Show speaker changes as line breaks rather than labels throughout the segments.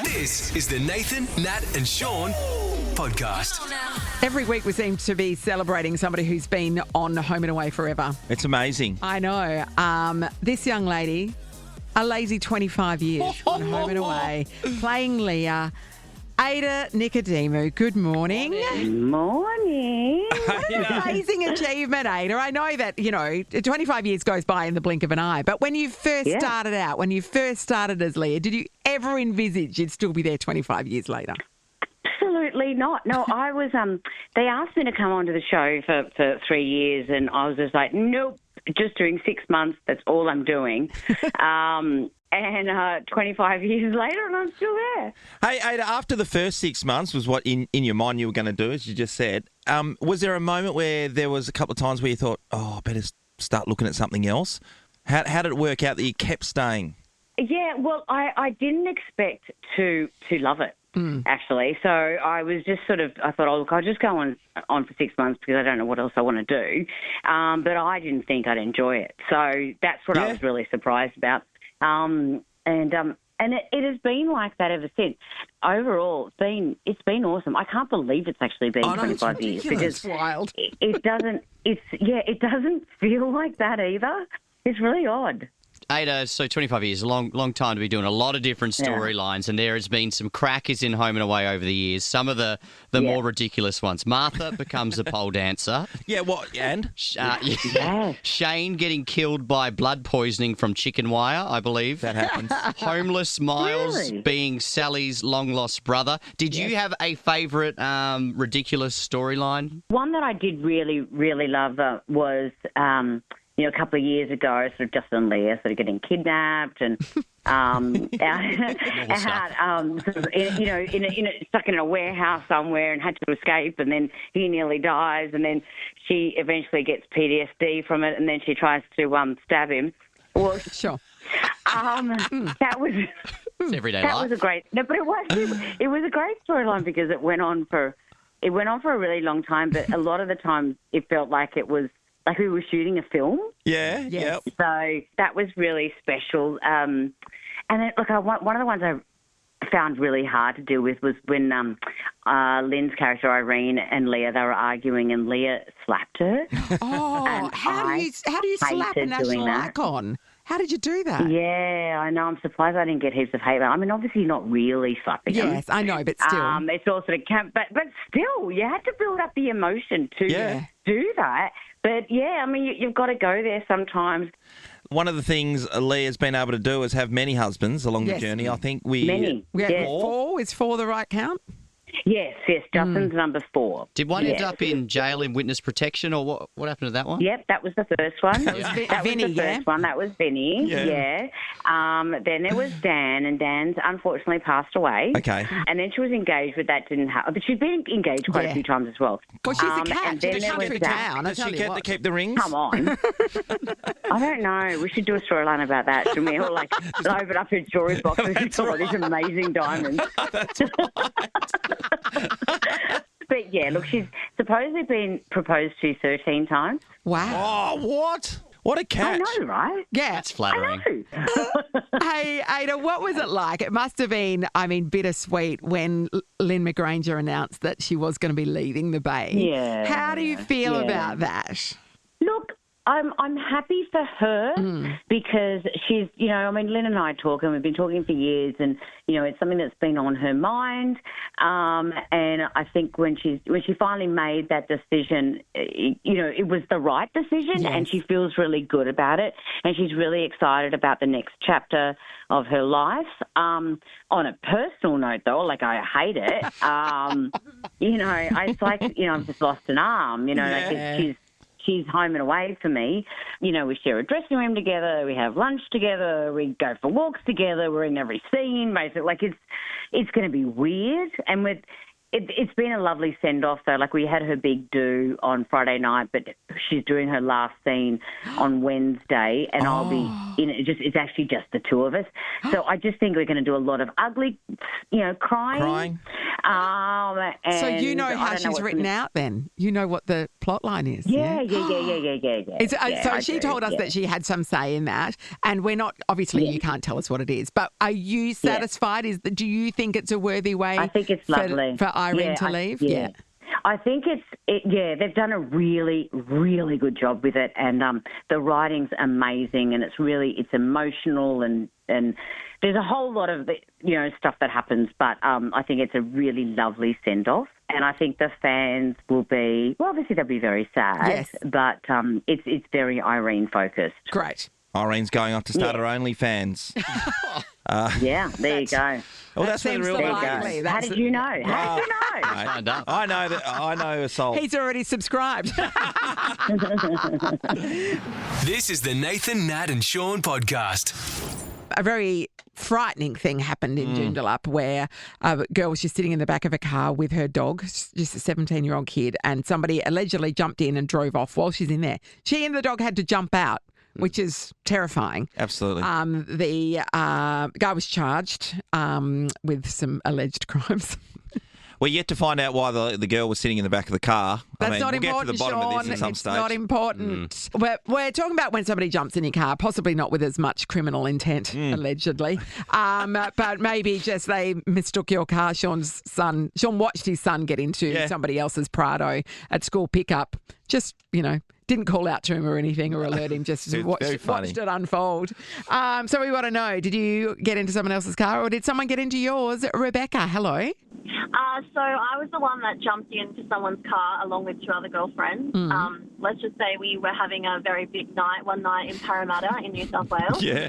This is the Nathan, Nat and Sean podcast.
Every week we seem to be celebrating somebody who's been on Home and Away forever.
It's amazing.
I know. This young lady, a lazy 25 years on Home and Away, playing Leah. Ada Nicodemou, good morning.
Morning.
What an amazing achievement, Ada. I know that, 25 years goes by in the blink of an eye, but when you first started out, when you first started as Leah, did you ever envisage you'd still be there 25 years later?
Absolutely not. No, I was, they asked me to come onto the show for 3 years and I was just like, nope, just doing 6 months. That's all I'm doing. And 25 years later, and I'm still there.
Hey, Ada, after the first 6 months was what in your mind you were going to do, as you just said, was there a moment where there was a couple of times where you thought, I better start looking at something else? How did it work out that you kept staying?
Yeah, well, I didn't expect to love it, actually. So I was just I thought, look, I'll just go on for 6 months because I don't know what else I want to do. But I didn't think I'd enjoy it. So that's what I was really surprised about. And it has been like that ever since. Overall, it's been awesome. I can't believe it's actually been 25 years because
it's wild.
It doesn't feel like that either. It's really odd.
Ada, so 25 years, a long time to be doing a lot of different storylines, and there has been some crackers in Home and Away over the years, some of the more ridiculous ones. Martha becomes a pole dancer.
Yeah, what? And?
Shane getting killed by blood poisoning from chicken wire, I believe.
That happens.
Homeless Miles being Sally's long-lost brother. Did you have a favourite ridiculous storyline?
One that I did really, really love was... a couple of years ago, sort of Justin and Leah sort of getting kidnapped and stuck in a warehouse somewhere and had to escape, and then he nearly dies, and then she eventually gets PTSD from it, and then she tries to stab him. Well,
sure.
That was
it's everyday
that
life.
was a great. No, but it was a great storyline because it went on for a really long time, but a lot of the time it felt like it was. Like we were shooting a film. Yeah,
yeah.
So that was really special. And then, look, one of the ones I found really hard to deal with was when Lynn's character, Irene, and Leah, they were arguing and Leah slapped her.
Oh, how do you slap a national icon? How did you do that?
Yeah, I know. I'm surprised I didn't get heaps of hate. I mean, obviously not really slapping him.
Yes, I know, but still.
It's all sort of camp. But still, you had to build up the emotion to do that. But, yeah, I mean, you've got to go there sometimes.
One of the things Leah's been able to do is have many husbands along the journey. I think
Many.
Four? Is four the right count?
Yes, Justin's number 4.
Did one end up in jail in witness protection, or what happened to that one?
Yep, that was the first one.
That was
Vinny, was the first one. That was Vinny, yeah. Then there was Dan, and Dan's unfortunately passed away.
Okay.
And then she was engaged, but that didn't happen. But she'd been engaged quite a few times as well.
Well, she's a cat. She's a country town.
Does she get to keep the rings?
Come on. I don't know. We should do a storyline about that, shouldn't we? Or open up her jewelry boxes and all these amazing diamonds.
That's right.
But yeah, look, she's supposedly been proposed to 13 times.
Wow.
Oh, what? What a catch.
I know, right?
Yeah.
That's flattering.
I know.
Hey, Ada, what was it like? It must have been, bittersweet when Lynne McGranger announced that she was going to be leaving the Bay.
Yeah.
How do you feel about that?
Look, I'm happy for her because she's, Lynn and I talk, and we've been talking for years, and it's something that's been on her mind. And I think when she finally made that decision, it was the right decision, and she feels really good about it, and she's really excited about the next chapter of her life. On a personal note, though, I hate it. It's like I've just lost an arm. She's home and away for me. We share a dressing room together. We have lunch together. We go for walks together. We're in every scene, basically. It's going to be weird. And it's been a lovely send-off, though. We had her big do on Friday night, but she's doing her last scene on Wednesday, and I'll be in it. It's actually just the two of us. So I just think we're going to do a lot of ugly, crying. And
So you know
I
how
don't
she's
what's
written
in it.
out then? You know what the plot line is?
Yeah.
So she told us that she had some say in that, and we're not, obviously you can't tell us what it is, but are you satisfied? Do you think it's a worthy way
I think it's lovely.
for Irene to leave?
Yeah. I think they've done a really, really good job with it, and the writing's amazing, and it's emotional, and there's a whole lot of stuff that happens, but I think it's a really lovely send off, and I think the fans will be obviously they'll be very sad, but it's very Irene focused.
Great.
Irene's going off to start her OnlyFans.
There you go.
Well, that's where the real
likely.
How did you know? How did you know?
I know a soul.
He's already subscribed.
This is the Nathan, Nat and Sean podcast.
A very frightening thing happened in Joondalup where a girl was just sitting in the back of a car with her dog, just a 17-year-old kid, and somebody allegedly jumped in and drove off while she's in there. She and the dog had to jump out, which is terrifying.
Absolutely.
The guy was charged with some alleged crimes.
We're yet to find out why the girl was sitting in the back of the car.
That's not
we'll
important,
get to the bottom
Sean.
of this at some
it's
stage.
not important. We're talking about when somebody jumps in your car, possibly not with as much criminal intent, allegedly, but maybe just they mistook your car. Sean watched his son get into somebody else's Prado at school pickup. Just, didn't call out to him or anything or alert him, just watched it unfold. So we want to know, did you get into someone else's car or did someone get into yours? Rebecca, hello.
So I was the one that jumped into someone's car along with two other girlfriends. Let's just say we were having a very big night one night in Parramatta in New South Wales.
Yeah.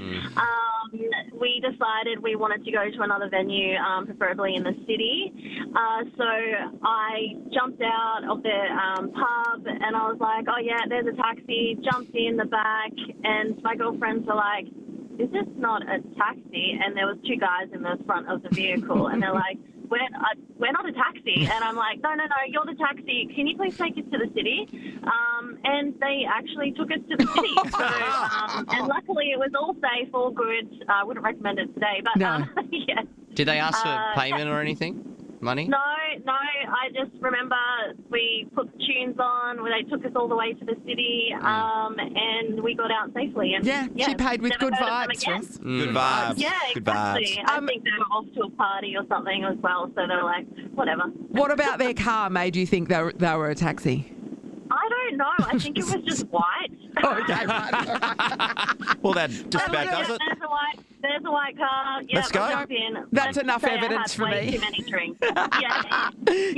We decided we wanted to go to another venue, preferably in the city. So I jumped out of the pub and I was like, oh, yeah, there's a taxi, jumped in the back, and my girlfriends were like, is this not a taxi? And there was two guys in the front of the vehicle, and they're like, we're not a taxi. And I'm like, no, you're the taxi. Can you please take us to the city? And they actually took us to the city. So, and luckily it was all safe, all good. I wouldn't recommend it today, but
No.
yeah.
Did they ask for payment or anything? Money?
No, I just remember we put the tunes on, they took us all the way to the city, and we got out safely. And
she paid with
never
good
heard of them
vibes.
again.
Ross.
Good vibes.
Yeah,
Good
exactly.
vibes.
I think they were off to a party or something as well, so they were like, whatever.
What about their car made you think they were a taxi?
I don't know. I think it was just white.
Okay, right.
Well, that just about does it.
There's a white car. Yeah,
Let's go.
jump in.
That's
Let's
enough
say I
evidence
had
for
way
me.
Too many drinks. Yeah.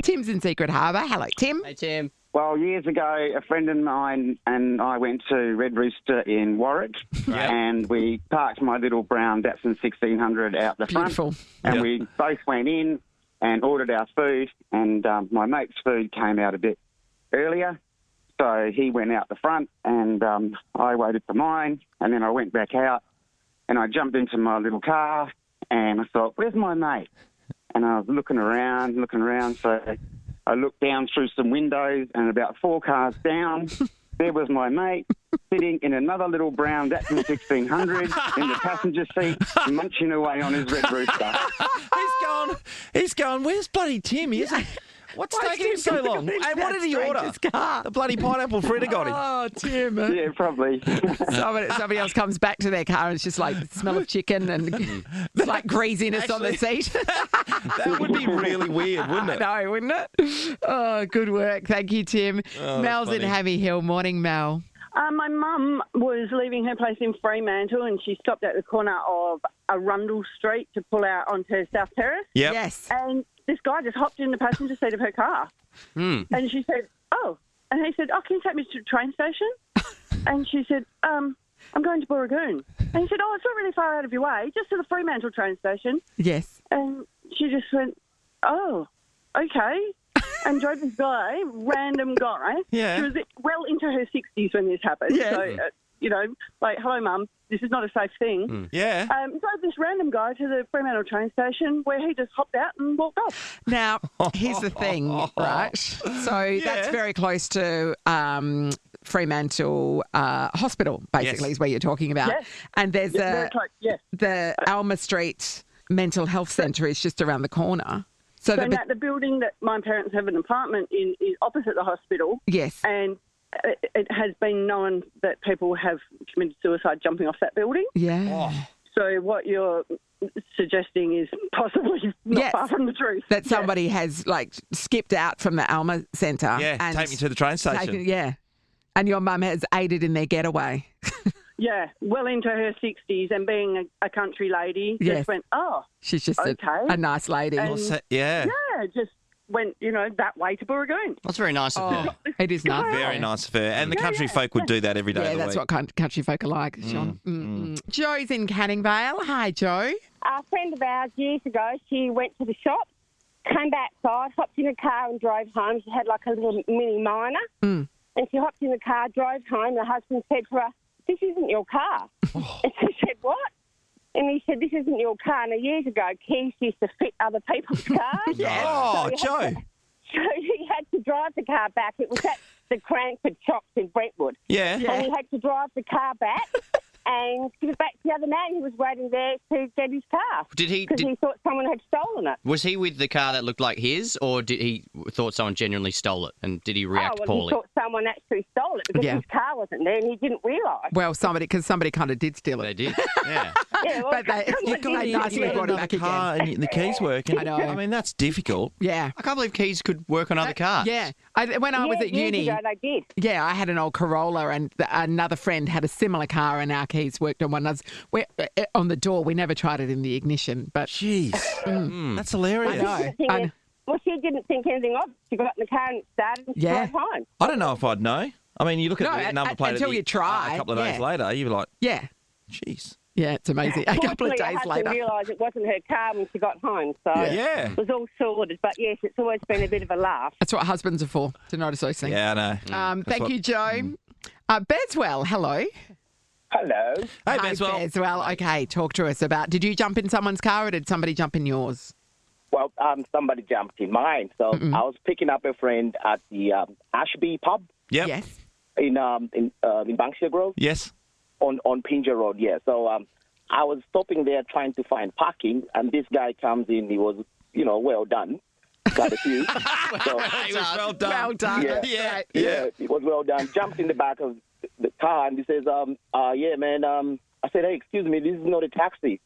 Tim's in Secret Harbour. Hello, Tim.
Hey, Tim.
Well, years ago, a friend of mine and I went to Red Rooster in Warwick, and we parked my little brown Datsun 1600 out the front.
Beautiful.
And we both went in and ordered our food, and my mate's food came out a bit earlier. So he went out the front, and I waited for mine, and then I went back out, and I jumped into my little car, and I thought, where's my mate? And I was looking around, so I looked down through some windows, and about 4 cars down, there was my mate sitting in another little brown Datsun 1600 in the passenger seat, munching away on his Red Rooster.
He's gone, where's bloody Tim? What's taking him so long? Hey, what did he order? The bloody pineapple fritter got him.
Oh, Tim.
Yeah, probably.
Somebody else comes back to their car and it's just like the smell of chicken and it's like greasiness on the seat.
That would be really weird, wouldn't it?
No, wouldn't it? Oh, good work. Thank you, Tim.
Oh,
Mel's in
funny.
Hammy Hill. Morning, Mel.
My mum was leaving her place in Fremantle and she stopped at the corner of Arundel Street to pull out onto South Terrace.
Yep.
Yes.
And this guy just hopped in the passenger seat of her car. And she said, oh. And he said, oh, can you take me to the train station? And she said, I'm going to Booragoon. And he said, oh, it's not really far out of your way, just to the Fremantle train station.
Yes.
And she just went, oh, okay. And drove this guy, random guy.
Yeah.
She was well into her 60s when this happened.
Yeah.
So, like, hello, Mum, this is not a safe thing.
Yeah.
Drove this random guy to the Fremantle train station where he just hopped out and walked off.
Now, here's the thing, right? So that's very close to Fremantle Hospital, basically, is where you're talking about.
Yes.
And there's
Very close, yes.
the Alma Street Mental Health Centre is just around the corner.
So now the building that my parents have an apartment in is opposite the hospital.
Yes.
And it has been known that people have committed suicide jumping off that building.
Yeah.
So what you're suggesting is possibly not far from the truth.
That somebody has, like, skipped out from the Alma Centre.
Yeah,
and
take me to the train station.
And your mum has aided in their getaway.
Yeah, well into her 60s and being a country lady, just went,
she's just
okay.
a nice lady.
And, just went, that way to Booragoon.
That's very nice of her.
It is nice.
Very nice of her. And the country folk would do that every day of the
that's
week.
what country folk are like, Sean. Joe's in Canning Vale. Hi, Joe.
A friend of ours years ago, she went to the shop, came back outside, hopped in a car and drove home. She had like a little mini Minor. And she hopped in the car, drove home. The husband said to her, "This isn't your car." And she said, "What?" And he said, "This isn't your car." Now, years ago, keys used to fit other people's cars.
Oh, Joe.
So he had to drive the car back. It was at the Cranford Shops in Brentwood.
Yeah.
And he had to drive the car back. And he was back the other night. He was waiting there to get his car.
Did he?
Because he thought someone had stolen it.
Was he with the car that looked like his, or did he thought someone genuinely stole it? And did he react poorly?
He thought someone actually stole it because his car wasn't there and he didn't realise.
Well, somebody kind of did steal it.
They did, yeah.
But they nicely brought it back
car
again.
and the keys working.
I know.
I mean, that's difficult.
Yeah.
I can't believe keys could work on other cars.
Yeah. When I was at uni,
years ago they did.
yeah, I had an old Corolla and another friend had a similar car and our keys worked on one. On the door. We never tried it in the ignition, but...
Jeez. That's hilarious.
I know.
Well, she didn't think anything of it. She got in the car and it started and she drove home.
I don't know if I'd know. I mean, you look at the number plate
until you try.
a couple of days later, you're like,
yeah.
jeez.
Yeah, it's amazing. A couple of days later.
I realised it wasn't her car when she got home, so it was all sorted. But yes, it's always been a bit of a laugh.
That's what husbands are for, to notice those things.
Yeah, I know.
Thank you, Joe. Beswell, hello.
Hello.
Hey,
Hi,
Beswell.
Beswell. Okay, talk to us about, did you jump in someone's car or did somebody jump in yours?
Well, somebody jumped in mine. So I was picking up a friend at the Ashby pub.
Yep.
Yes.
In Banksia Grove.
Yes.
On Pinja Road, yeah. So I was stopping there trying to find parking, and this guy comes in. He was, well done. Got a few. So,
It was well done.
Well done.
Yeah. It was well done. Jumped in the back of the car, and he says, yeah, man. I said, hey, excuse me, this is not a taxi.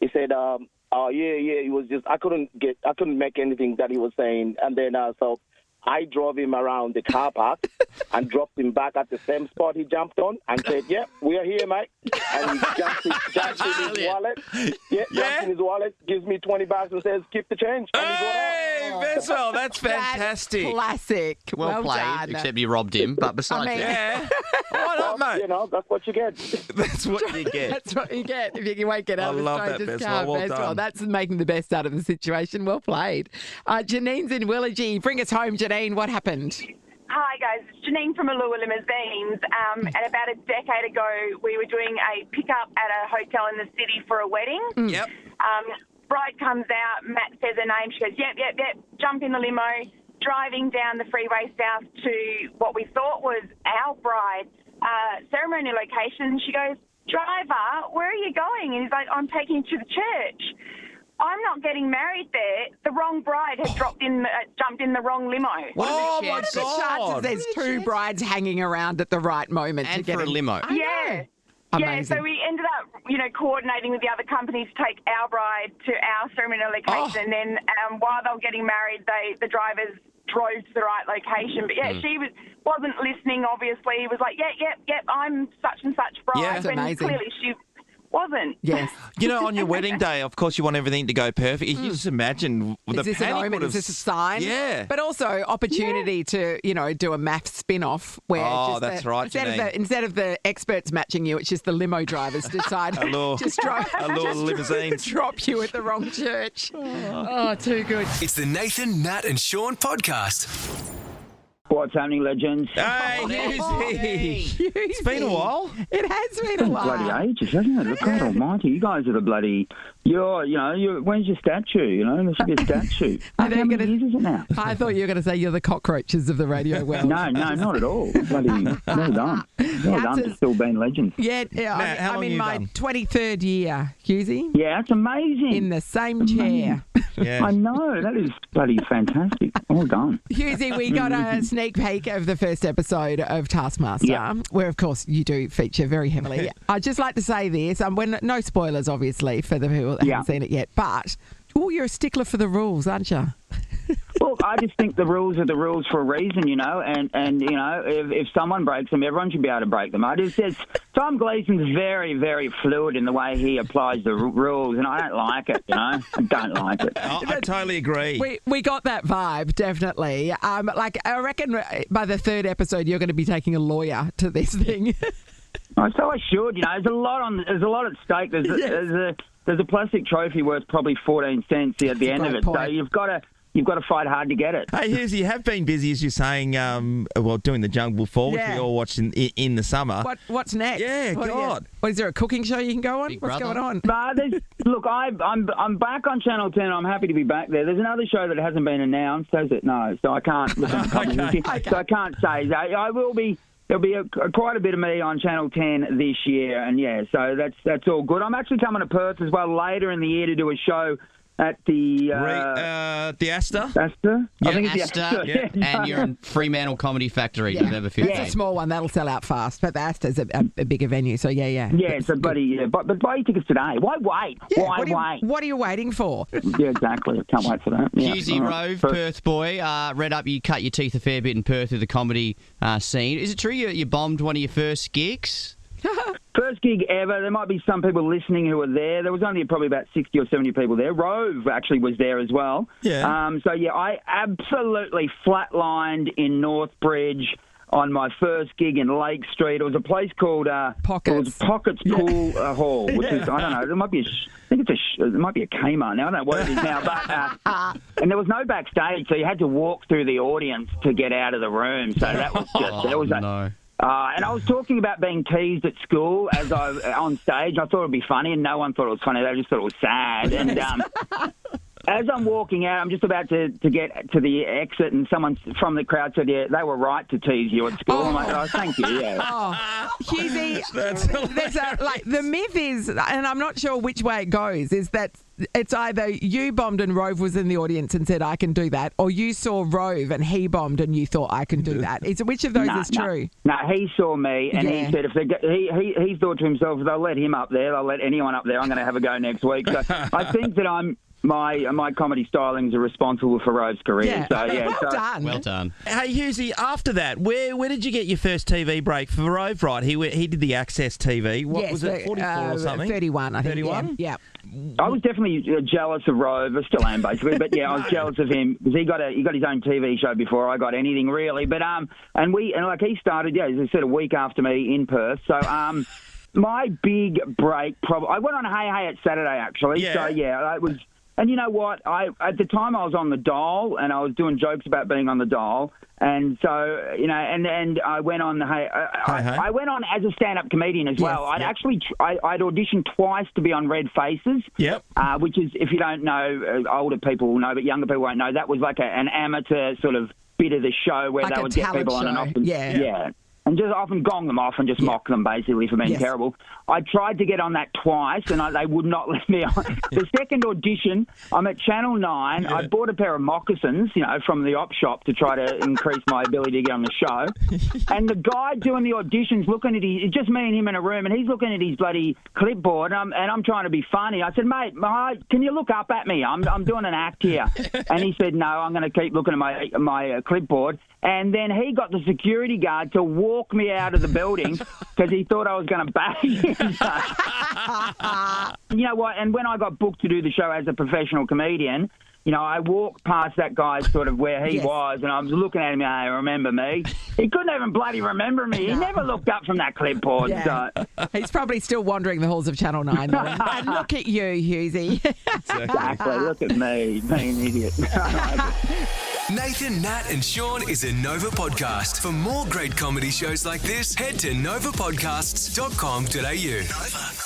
He said, yeah. It was just I couldn't make anything that he was saying, and then so I drove him around the car park and dropped him back at the same spot he jumped on and said, "Yeah, we are here, mate." And he jumped in his wallet. Jumps in his wallet, gives me $20 and says, "Keep the change." And he got out.
Hey, Beswell, that's fantastic.
That's classic.
Well played,
done.
except you robbed him. But besides
Yeah. Why not, mate?
That's what you get.
That's what you get.
That's what you get if you won't get out
I
of
love
a
that,
stranger's
Beswell.
car.
Well
Beswell.
done.
That's making the best out of the situation. Well played. Janine's in Willagee. Bring us home, Janine. What happened?
Hi guys, it's Janine from Allure Limousines. And about a decade ago, we were doing a pickup at a hotel in the city for a wedding.
Yep.
Bride comes out, Matt says her name, she goes, yep, jump in the limo, driving down the freeway south to what we thought was our bride's ceremony location. She goes, "Driver, where are you going?" And he's like, "I'm taking you to the church." I'm not getting married there. The wrong bride had jumped in the wrong limo.
Oh, my
What are the chances
God.
there's two brides hanging around at the right moment
and
to get
for a limo.
Yeah.
Amazing.
Yeah, so we ended up, coordinating with the other companies to take our bride to our ceremony location. And then while they were getting married, the drivers drove to the right location. But she wasn't listening, obviously. He was like, yep, I'm such and such bride.
Yeah, that's
when
amazing.
clearly she wasn't.
Yes.
On your wedding day, of course, you want everything to go perfect. You just imagine the
Is this an
panic
omen?
would have...
Is this a sign?
Yeah.
But also opportunity to, do a maths spin-off where
that's right,
instead of the experts matching you, it's just the limo drivers decide
Allure limousines.
drop you at the wrong church. Oh, too good.
It's the Nathan, Nat and Sean podcast.
What's happening, legends?
Hey, Husey. It's been a while.
It has been a while.
Bloody ages, hasn't it? Look, God almighty, you guys are the bloody when's your statue? There should be a statue. How many years is it now?
I thought you were going to say you're the cockroaches of the radio world.
No, not at all. Bloody well done. Well done for still being legends.
Yeah,
Matt, how
I'm
long
in
you
my
done?
23rd year, Hughesy.
Yeah, that's amazing.
In the same chair.
Yeah.
I know. That is bloody fantastic. Well done.
Hughesy, we got a sneak peek of the first episode of Taskmaster, where, of course, you do feature very heavily. I'd just like to say this. No spoilers, obviously, for the people that haven't seen it yet, but you're a stickler for the rules, aren't you?
Look, I just think the rules are the rules for a reason, and if someone breaks them, everyone should be able to break them. Tom Gleason's very, very fluid in the way he applies the rules, and I don't like it, I don't like it.
I totally agree.
We got that vibe, definitely. I reckon by the third episode, you're going to be taking a lawyer to this thing.
So I should, there's a lot at stake. There's a plastic trophy worth probably 14 cents at the end of it. Point. So you've got to fight hard to get it.
Hey, Hughes, you have been busy, as you're saying, doing the Jungle Fall, which we all watched in the summer.
What's next?
Yeah, God.
Is there a cooking show you can go on? What's going on?
Look, I'm back on Channel 10. I'm happy to be back there. There's another show that hasn't been announced, has it? No, so I can't. So I can't say. I will be. There'll be quite a bit of me on Channel 10 this year, and so that's all good. I'm actually coming to Perth as well later in the year to do a show at the
Astor.
Astor? I think it's the
Astor.
Astor.
Yeah. And you're in Fremantle Comedy Factory, November 15th.
It's a small one. That'll sell out fast, but the Astor's a bigger venue, so yeah.
Yeah, so but buy your tickets today. Why wait?
Yeah,
Why wait?
What are you waiting for?
Yeah, exactly. I can't wait for that. Yeah.
Hughesy Rove, Perth boy. Read up, you cut your teeth a fair bit in Perth with the comedy scene. Is it true you bombed one of your first gigs?
First gig ever. There might be some people listening who were there. There was only probably about 60 or 70 people there. Rove actually was there as well. Yeah. I absolutely flatlined in Northbridge on my first gig in Lake Street. It was a place called
Pockets.
It was Pockets Pool Hall, which is, I don't know, it might be it might be a Kmart now. I don't know what it is now, but and there was no backstage, so you had to walk through the audience to get out of the room. So that was just and I was talking about being teased at school as on stage. I thought it would be funny, and no one thought it was funny. They just thought it was sad. And as I'm walking out, I'm just about to get to the exit, and someone from the crowd said, "Yeah, they were right to tease you at school." I'm like, "Oh, thank you." Yeah.
Hughesy, the myth is, and I'm not sure which way it goes, is that it's either you bombed and Rove was in the audience and said, "I can do that," or you saw Rove and he bombed and you thought, "I can do that." Which of those is true?
No, he saw me and he said, he thought to himself, if they'll let him up there, they'll let anyone up there. I'm going to have a go next week. So I think that my comedy stylings are responsible for Rove's career.
Yeah.
Well done.
Hey, Hughesy, after that, where did you get your first TV break for Rove? Right, he did the Access TV. What was it, 44 or something?
31, I think.
31?
Yeah.
I was definitely jealous of Rove. I still am, basically. But I was jealous of him because he got his own TV show before I got anything really. But he started, as I said, a week after me in Perth. So my big break, I went on Hey Hey at Saturday actually. Yeah. So it was. And you know what? At the time I was on the dial, and I was doing jokes about being on the dial, and so and I went on. I went on as a stand-up comedian as well. I'd auditioned twice to be on Red Faces. Yep. Which is, if you don't know, older people will know, but younger people won't know. That was like an amateur sort of bit of the show where they would get people on and off. Yeah. And just often gong them off and just mock them, basically, for being terrible. I tried to get on that twice, and they would not let me on. The second audition, I'm at Channel 9. I bought a pair of moccasins, from the op shop to try to increase my ability to get on the show. And the guy doing the auditions looking at it's just me and him in a room, and he's looking at his bloody clipboard, and I'm trying to be funny. I said, mate, can you look up at me? I'm doing an act here. And he said, no, I'm going to keep looking at my clipboard. And then he got the security guard to walk me out of the building because he thought I was going to bang him. You know what? And when I got booked to do the show as a professional comedian, I walked past that guy sort of where he was, and I was looking at him, hey, remember me? He couldn't even bloody remember me. He never looked up from that clipboard.
Yeah. So. He's probably still wandering the halls of Channel 9. And look at you, Hughesy.
Exactly. Look at me, being an idiot.
Nathan, Nat and Sean is a Nova podcast. For more great comedy shows like this, head to novapodcasts.com.au. Nova.